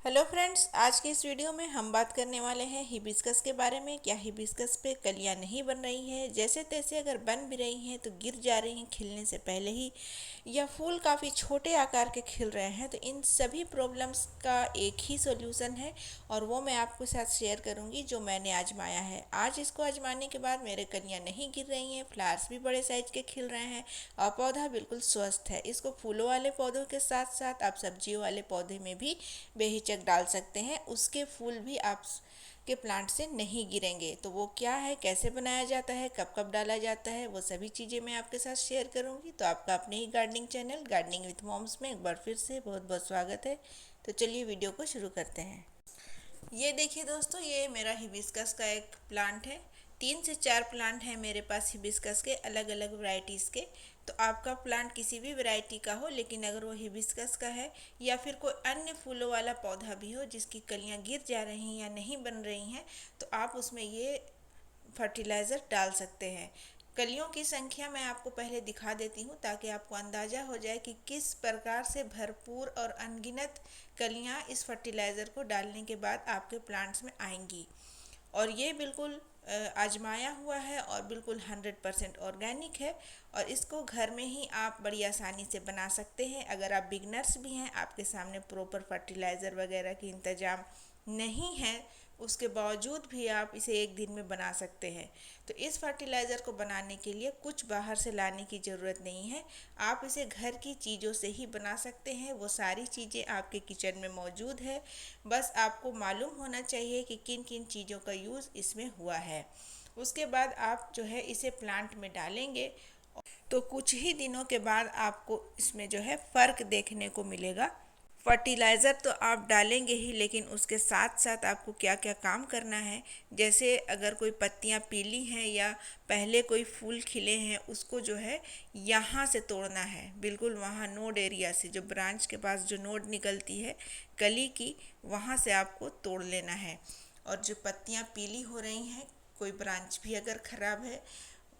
Hello friends, आज के इस वीडियो में हम बात करने वाले हैं हिबिस्कस के बारे में। क्या हिबिस्कस पे कलियां नहीं बन रही हैं, जैसे तैसे अगर बन भी रही हैं तो गिर जा रही हैं खिलने से पहले ही, या फूल काफ़ी छोटे आकार के खिल रहे हैं। तो इन सभी प्रॉब्लम्स का एक ही सॉल्यूशन है और वो मैं आपके साथ शेयर करूंगी जो मैंने आजमाया है। आज इसको आजमाने के बाद मेरे कलियां नहीं गिर रही हैं, फ्लावर्स भी बड़े साइज के खिल रहे हैं और पौधा बिल्कुल स्वस्थ है। इसको फूलों वाले पौधों के साथ साथ आप सब्जियों वाले पौधे में भी बेहिचक डाल सकते हैं। उसके फूल भी आप के प्लांट से नहीं गिरेंगे। तो वो क्या है, कैसे बनाया जाता है, कब कब डाला जाता है, वो सभी चीज़ें मैं आपके साथ शेयर करूंगी। तो आपका अपने ही gardening channel gardening with moms में एक बार फिर से बहुत बहुत स्वागत है। तो चलिए वीडियो को शुरू करते हैं। ये देखिए दोस्तों, ये मेरा हिबिस्कस का एक प्लांट है। 3 से 4 प्लांट हैं मेरे पास हिबिस्कस के, अलग अलग वैरायटीज़ के। तो आपका प्लांट किसी भी वैरायटी का हो, लेकिन अगर वो हिबिस्कस का है या फिर कोई अन्य फूलों वाला पौधा भी हो जिसकी कलियां गिर जा रही हैं या नहीं बन रही हैं, तो आप उसमें ये फर्टिलाइज़र डाल सकते हैं। कलियों की संख्या मैं आपको पहले दिखा देती हूँ ताकि आपको अंदाज़ा हो जाए कि किस प्रकार से भरपूर और अनगिनत कलियाँ इस फर्टिलाइज़र को डालने के बाद आपके प्लांट्स में आएंगी। और ये बिल्कुल आजमाया हुआ है और बिल्कुल 100% ऑर्गेनिक है। और इसको घर में ही आप बड़ी आसानी से बना सकते हैं। अगर आप बिगनर्स भी हैं, आपके सामने प्रॉपर फर्टिलाइज़र वगैरह की इंतज़ाम नहीं है, उसके बावजूद भी आप इसे एक दिन में बना सकते हैं। तो इस फर्टिलाइज़र को बनाने के लिए कुछ बाहर से लाने की ज़रूरत नहीं है। आप इसे घर की चीज़ों से ही बना सकते हैं। वो सारी चीज़ें आपके किचन में मौजूद है। बस आपको मालूम होना चाहिए कि किन किन चीज़ों का यूज़ इसमें हुआ है। उसके बाद आप जो है इसे प्लांट में डालेंगे तो कुछ ही दिनों के बाद आपको इसमें जो है फ़र्क देखने को मिलेगा। फर्टिलाइज़र तो आप डालेंगे ही, लेकिन उसके साथ साथ आपको क्या क्या काम करना है, जैसे अगर कोई पत्तियां पीली हैं या पहले कोई फूल खिले हैं, उसको जो है यहाँ से तोड़ना है। बिल्कुल वहाँ नोड एरिया से, जो ब्रांच के पास जो नोड निकलती है कली की, वहाँ से आपको तोड़ लेना है। और जो पत्तियां पीली हो रही हैं, कोई ब्रांच भी अगर ख़राब है,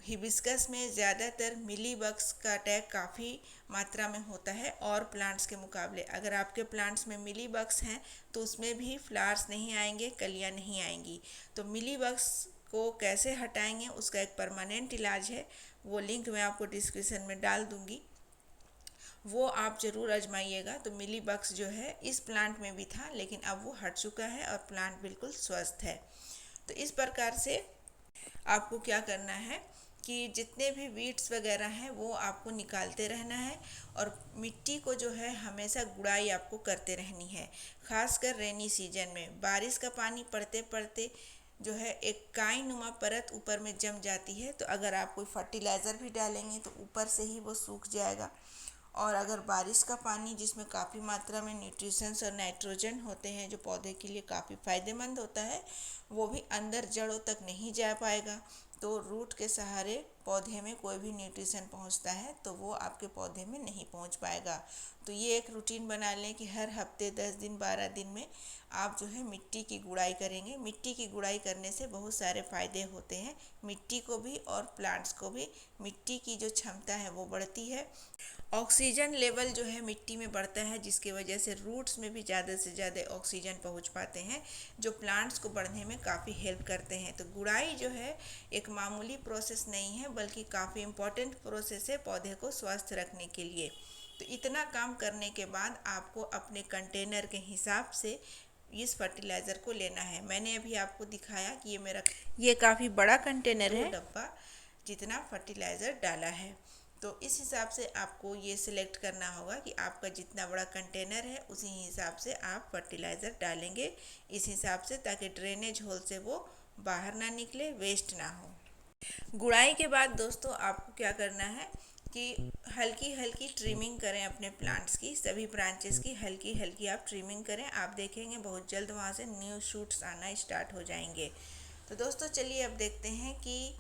हिबिस्कस में ज़्यादातर मिली बग्स का अटैक काफ़ी मात्रा में होता है और प्लांट्स के मुकाबले। अगर आपके प्लांट्स में मिली बग्स हैं तो उसमें भी फ्लावर्स नहीं आएंगे, कलियां नहीं आएंगी। तो मिली बग्स को कैसे हटाएंगे, उसका एक परमानेंट इलाज है। वो लिंक मैं आपको डिस्क्रिप्शन में डाल दूंगी, वो आप ज़रूर आजमाइएगा। तो मिली बग्स जो है इस प्लांट में भी था, लेकिन अब वो हट चुका है और प्लांट बिल्कुल स्वस्थ है। तो इस प्रकार से आपको क्या करना है कि जितने भी वीड्स वगैरह हैं वो आपको निकालते रहना है। और मिट्टी को जो है हमेशा गुड़ाई आपको करते रहनी है। खासकर रेनी सीजन में बारिश का पानी पड़ते पड़ते जो है एक काई नुमा परत ऊपर में जम जाती है। तो अगर आप कोई फर्टिलाइज़र भी डालेंगे तो ऊपर से ही वो सूख जाएगा। और अगर बारिश का पानी जिसमें काफ़ी मात्रा में न्यूट्रिशंस और नाइट्रोजन होते हैं, जो पौधे के लिए काफ़ी फ़ायदेमंद होता है, वो भी अंदर जड़ों तक नहीं जा पाएगा। तो रूट के सहारे पौधे में कोई भी न्यूट्रिशन पहुंचता है तो वो आपके पौधे में नहीं पहुंच पाएगा। तो ये एक रूटीन बना लें कि हर हफ्ते 10 दिन 12 दिन में आप जो है मिट्टी की गुड़ाई करेंगे। मिट्टी की गुड़ाई करने से बहुत सारे फ़ायदे होते हैं, मिट्टी को भी और प्लांट्स को भी। मिट्टी की जो क्षमता है वो बढ़ती है, ऑक्सीजन लेवल जो है मिट्टी में बढ़ता है, जिसकी वजह से रूट्स में भी ज़्यादा से ज़्यादा ऑक्सीजन पहुंच पाते हैं, जो प्लांट्स को बढ़ने में काफ़ी हेल्प करते हैं। तो गुड़ाई जो है एक मामूली प्रोसेस नहीं है, बल्कि काफ़ी इम्पोर्टेंट प्रोसेस है पौधे को स्वस्थ रखने के लिए। तो इतना काम करने के बाद आपको अपने कंटेनर के हिसाब से इस फर्टिलाइज़र को लेना है। मैंने अभी आपको दिखाया कि ये काफ़ी बड़ा कंटेनर है, 2 डब्बा जितना फर्टिलाइज़र डाला है। तो इस हिसाब से आपको ये सिलेक्ट करना होगा कि आपका जितना बड़ा कंटेनर है उसी हिसाब से आप फर्टिलाइज़र डालेंगे, इस हिसाब से, ताकि ड्रेनेज होल से वो बाहर ना निकले, वेस्ट ना हो। गुड़ाई के बाद दोस्तों आपको क्या करना है कि हल्की हल्की ट्रिमिंग करें अपने प्लांट्स की, सभी ब्रांचेस की हल्की हल्की आप ट्रिमिंग करें। आप देखेंगे बहुत जल्द वहाँ से न्यू शूट्स आना स्टार्ट हो जाएंगे। तो दोस्तों चलिए अब देखते हैं कि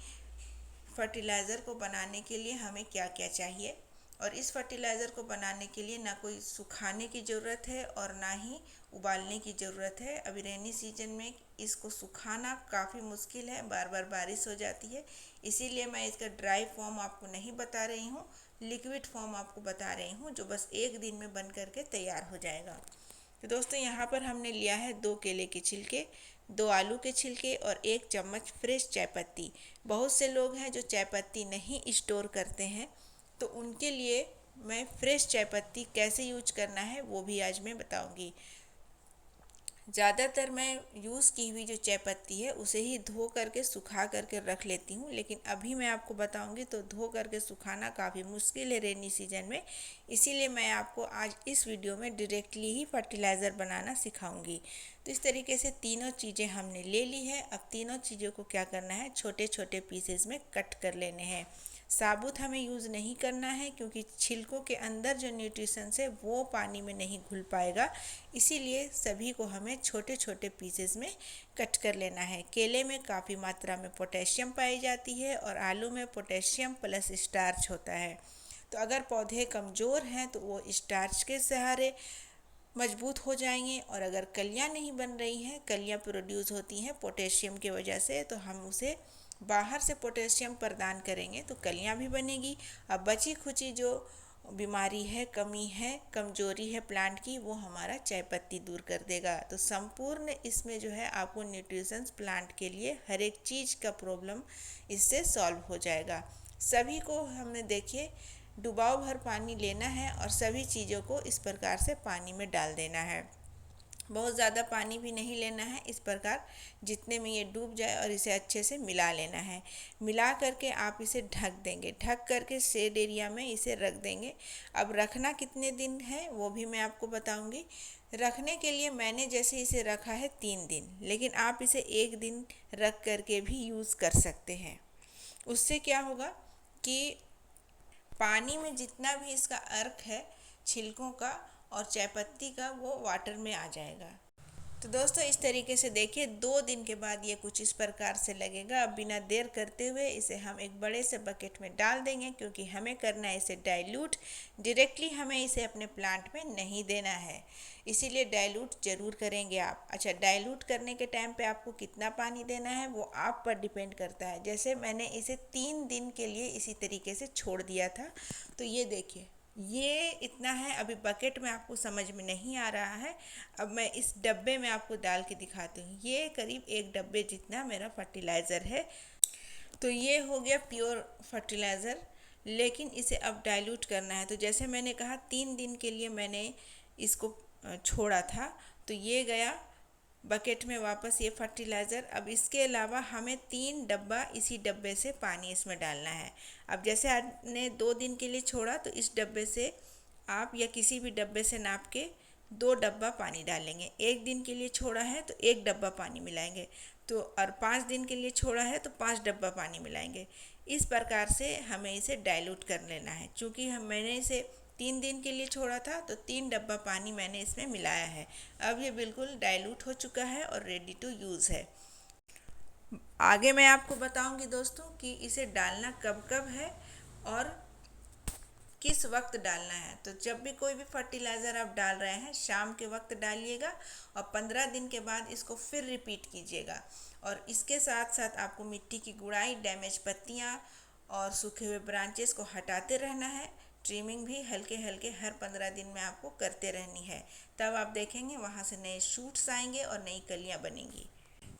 फर्टिलाइज़र को बनाने के लिए हमें क्या क्या चाहिए। और इस फर्टिलाइज़र को बनाने के लिए ना कोई सुखाने की ज़रूरत है और ना ही उबालने की ज़रूरत है। अभी रेनी सीजन में इसको सुखाना काफ़ी मुश्किल है, बार बार बारिश हो जाती है, इसीलिए मैं इसका ड्राई फॉर्म आपको नहीं बता रही हूँ, लिक्विड फॉर्म आपको बता रही हूँ, जो बस एक दिन में बन करके तैयार हो जाएगा। तो दोस्तों यहाँ पर हमने लिया है 2 केले के छिलके, 2 आलू के छिलके और 1 चम्मच फ्रेश चाय पत्ती। बहुत से लोग हैं जो चाय पत्ती नहीं स्टोर करते हैं, तो उनके लिए मैं फ्रेश चाय पत्ती कैसे यूज करना है वो भी आज मैं बताऊंगी। ज़्यादातर मैं यूज़ की हुई जो चाय पत्ती है उसे ही धो करके सुखा करके रख लेती हूँ, लेकिन अभी मैं आपको बताऊंगी तो धो करके सुखाना काफ़ी मुश्किल है रेनी सीजन में। इसीलिए मैं आपको आज इस वीडियो में डायरेक्टली ही फर्टिलाइज़र बनाना सिखाऊंगी। तो इस तरीके से तीनों चीज़ें हमने ले ली है। अब तीनों चीज़ों को क्या करना है, छोटे छोटे पीसेस में कट कर लेने हैं। साबुत हमें यूज़ नहीं करना है क्योंकि छिलकों के अंदर जो न्यूट्रिशंस है वो पानी में नहीं घुल पाएगा, इसीलिए सभी को हमें छोटे छोटे पीसेस में कट कर लेना है। केले में काफ़ी मात्रा में पोटेशियम पाई जाती है और आलू में पोटेशियम प्लस स्टार्च होता है। तो अगर पौधे कमज़ोर हैं तो वो स्टार्च के सहारे मजबूत हो जाएंगे, और अगर कलियां नहीं बन रही हैं, कलियां प्रोड्यूस होती हैं पोटेशियम की वजह से, तो हम उसे बाहर से पोटेशियम प्रदान करेंगे तो कलियां भी बनेगी। अब बची खुची जो बीमारी है, कमी है, कमजोरी है प्लांट की, वो हमारा चाय पत्ती दूर कर देगा। तो संपूर्ण इसमें जो है आपको न्यूट्रिशंस प्लांट के लिए हर एक चीज़ का प्रॉब्लम इससे सॉल्व हो जाएगा। सभी को हमने देखिए डुबाव भर पानी लेना है और सभी चीज़ों को इस प्रकार से पानी में डाल देना है। बहुत ज़्यादा पानी भी नहीं लेना है, इस प्रकार जितने में ये डूब जाए और इसे अच्छे से मिला लेना है। मिला करके आप इसे ढक देंगे, ढक करके शेड एरिया में इसे रख देंगे। अब रखना कितने दिन है वो भी मैं आपको बताऊंगी। रखने के लिए मैंने जैसे इसे रखा है 3 दिन, लेकिन आप इसे 1 दिन रख करके भी यूज़ कर सकते हैं। उससे क्या होगा कि पानी में जितना भी इसका अर्क है छिलकों का और चाय पत्ती का, वो वाटर में आ जाएगा। तो दोस्तों इस तरीके से देखिए 2 दिन के बाद ये कुछ इस प्रकार से लगेगा। अब बिना देर करते हुए इसे हम एक बड़े से बकेट में डाल देंगे, क्योंकि हमें करना है इसे डाइल्यूट। डायरेक्टली हमें इसे अपने प्लांट में नहीं देना है, इसीलिए डाइल्यूट ज़रूर करेंगे आप। अच्छा, डाइल्यूट करने के टाइम पे आपको कितना पानी देना है वो आप पर डिपेंड करता है। जैसे मैंने इसे 3 दिन के लिए इसी तरीके से छोड़ दिया था, तो ये देखिए ये इतना है। अभी बकेट में आपको समझ में नहीं आ रहा है, अब मैं इस डब्बे में आपको डाल के दिखाती हूँ। ये करीब 1 डब्बे जितना मेरा फर्टिलाइज़र है। तो ये हो गया प्योर फर्टिलाइज़र, लेकिन इसे अब डाइल्यूट करना है। तो जैसे मैंने कहा 3 दिन के लिए मैंने इसको छोड़ा था, तो ये गया बकेट में वापस ये फर्टिलाइज़र। अब इसके अलावा हमें 3 डब्बा इसी डब्बे से पानी इसमें डालना है। अब जैसे आपने 2 दिन के लिए छोड़ा, तो इस डब्बे से आप या किसी भी डब्बे से नाप के 2 डब्बा पानी डालेंगे। 1 दिन के लिए छोड़ा है तो 1 डब्बा पानी मिलाएंगे, तो और 5 दिन के लिए छोड़ा है तो 5 डब्बा पानी मिलाएंगे। इस प्रकार से हमें इसे डाइल्यूट कर लेना है। चूँकि मैंने इसे 3 दिन के लिए छोड़ा था तो 3 डब्बा पानी मैंने इसमें मिलाया है। अब ये बिल्कुल डाइल्यूट हो चुका है और रेडी टू यूज़ है। आगे मैं आपको बताऊंगी दोस्तों कि इसे डालना कब कब है और किस वक्त डालना है। तो जब भी कोई भी फर्टिलाइज़र आप डाल रहे हैं शाम के वक्त डालिएगा, और 15 दिन के बाद इसको फिर रिपीट कीजिएगा। और इसके साथ साथ आपको मिट्टी की गुड़ाई, डैमेज पत्तियाँ और सूखे हुए ब्रांचेस को हटाते रहना है। ट्रिमिंग भी हल्के हल्के हर 15 दिन में आपको करते रहनी है। तब आप देखेंगे वहाँ से नए शूट्स आएंगे और नई कलियाँ बनेंगी।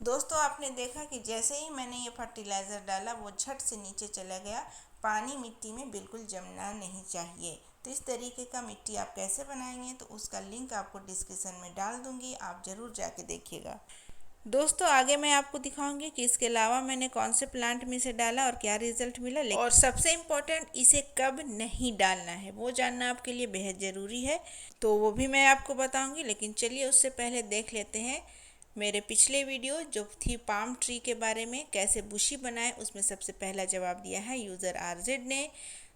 दोस्तों आपने देखा कि जैसे ही मैंने ये फर्टिलाइज़र डाला वो झट से नीचे चला गया। पानी मिट्टी में बिल्कुल जमना नहीं चाहिए। तो इस तरीके का मिट्टी आप कैसे बनाएंगे तो उसका लिंक आपको डिस्क्रिप्शन में डाल दूंगी, आप ज़रूर जाके देखिएगा। दोस्तों आगे मैं आपको दिखाऊंगी कि इसके अलावा मैंने कौन से प्लांट में इसे डाला और क्या रिजल्ट मिला, और सबसे इम्पोर्टेंट इसे कब नहीं डालना है वो जानना आपके लिए बेहद ज़रूरी है। तो वो भी मैं आपको बताऊंगी, लेकिन चलिए उससे पहले देख लेते हैं मेरे पिछले वीडियो जो थी पाम ट्री के बारे में, कैसे बुशी बनाए। उसमें सबसे पहला जवाब दिया है यूज़र आरजेड ने,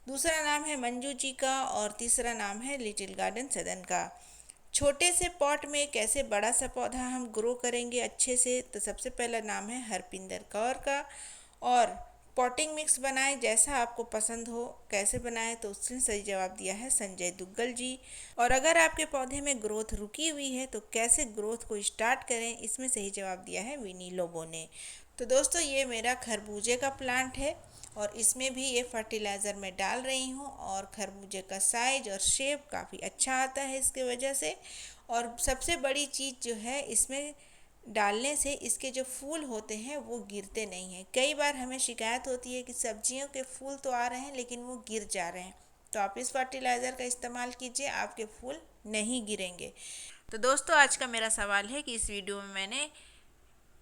दूसरा नाम है मंजू जी का, और तीसरा नाम है लिटिल गार्डन सदन का। छोटे से पॉट में कैसे बड़ा सा पौधा हम ग्रो करेंगे अच्छे से, तो सबसे पहला नाम है हरपिंदर कौर का। और पॉटिंग मिक्स बनाएं जैसा आपको पसंद हो, कैसे बनाएं, तो उसने सही जवाब दिया है संजय दुग्गल जी। और अगर आपके पौधे में ग्रोथ रुकी हुई है तो कैसे ग्रोथ को स्टार्ट करें, इसमें सही जवाब दिया है विनी लोबो ने। तो दोस्तों ये मेरा खरबूजे का प्लांट है और इसमें भी ये फर्टिलाइज़र मैं डाल रही हूँ, और खरबूजे का साइज और शेप काफ़ी अच्छा आता है इसके वजह से। और सबसे बड़ी चीज़ जो है, इसमें डालने से इसके जो फूल होते हैं वो गिरते नहीं हैं। कई बार हमें शिकायत होती है कि सब्जियों के फूल तो आ रहे हैं लेकिन वो गिर जा रहे हैं, तो आप इस फर्टिलाइज़र का इस्तेमाल कीजिए, आपके फूल नहीं गिरेंगे। तो दोस्तों, आज का मेरा सवाल है कि इस वीडियो में मैंने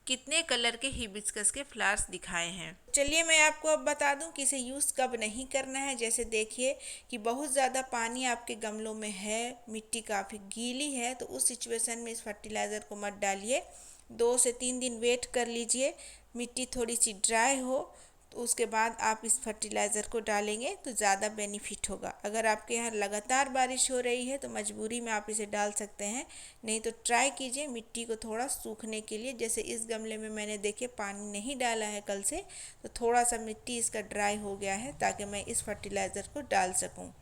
कितने कलर के हिबिस्कस के फ्लावर्स दिखाए हैं। चलिए मैं आपको अब बता दूं कि इसे यूज़ कब नहीं करना है। जैसे देखिए कि बहुत ज़्यादा पानी आपके गमलों में है, मिट्टी काफ़ी गीली है, तो उस सिचुएशन में इस फर्टिलाइज़र को मत डालिए। 2 से 3 दिन वेट कर लीजिए, मिट्टी थोड़ी सी ड्राई हो, तो उसके बाद आप इस फर्टिलाइज़र को डालेंगे तो ज़्यादा बेनिफिट होगा। अगर आपके यहाँ लगातार बारिश हो रही है तो मजबूरी में आप इसे डाल सकते हैं, नहीं तो ट्राई कीजिए मिट्टी को थोड़ा सूखने के लिए। जैसे इस गमले में मैंने देखिए पानी नहीं डाला है कल से, तो थोड़ा सा मिट्टी इसका ड्राई हो गया है ताकि मैं इस फर्टिलाइज़र को डाल सकूँ।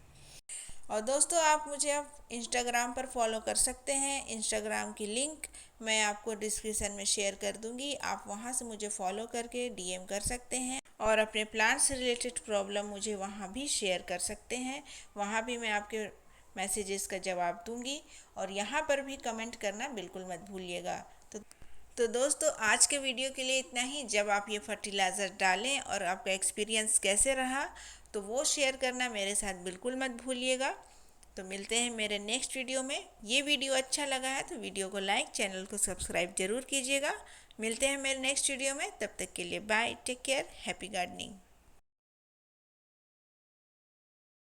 और दोस्तों, आप मुझे अब इंस्टाग्राम पर फॉलो कर सकते हैं। इंस्टाग्राम की लिंक मैं आपको डिस्क्रिप्शन में शेयर कर दूंगी, आप वहां से मुझे फॉलो करके डीएम कर सकते हैं और अपने प्लांट से रिलेटेड प्रॉब्लम मुझे वहां भी शेयर कर सकते हैं। वहां भी मैं आपके मैसेजेस का जवाब दूंगी, और यहाँ पर भी कमेंट करना बिल्कुल मत भूलिएगा। तो दोस्तों, आज के वीडियो के लिए इतना ही। जब आप ये फर्टिलाइज़र डालें और आपका एक्सपीरियंस कैसे रहा, तो वो शेयर करना मेरे साथ बिल्कुल मत भूलिएगा। तो मिलते हैं मेरे नेक्स्ट वीडियो में। ये वीडियो अच्छा लगा है तो वीडियो को लाइक, चैनल को सब्सक्राइब जरूर कीजिएगा। मिलते हैं मेरे नेक्स्ट वीडियो में, तब तक के लिए bye, take care, happy gardening.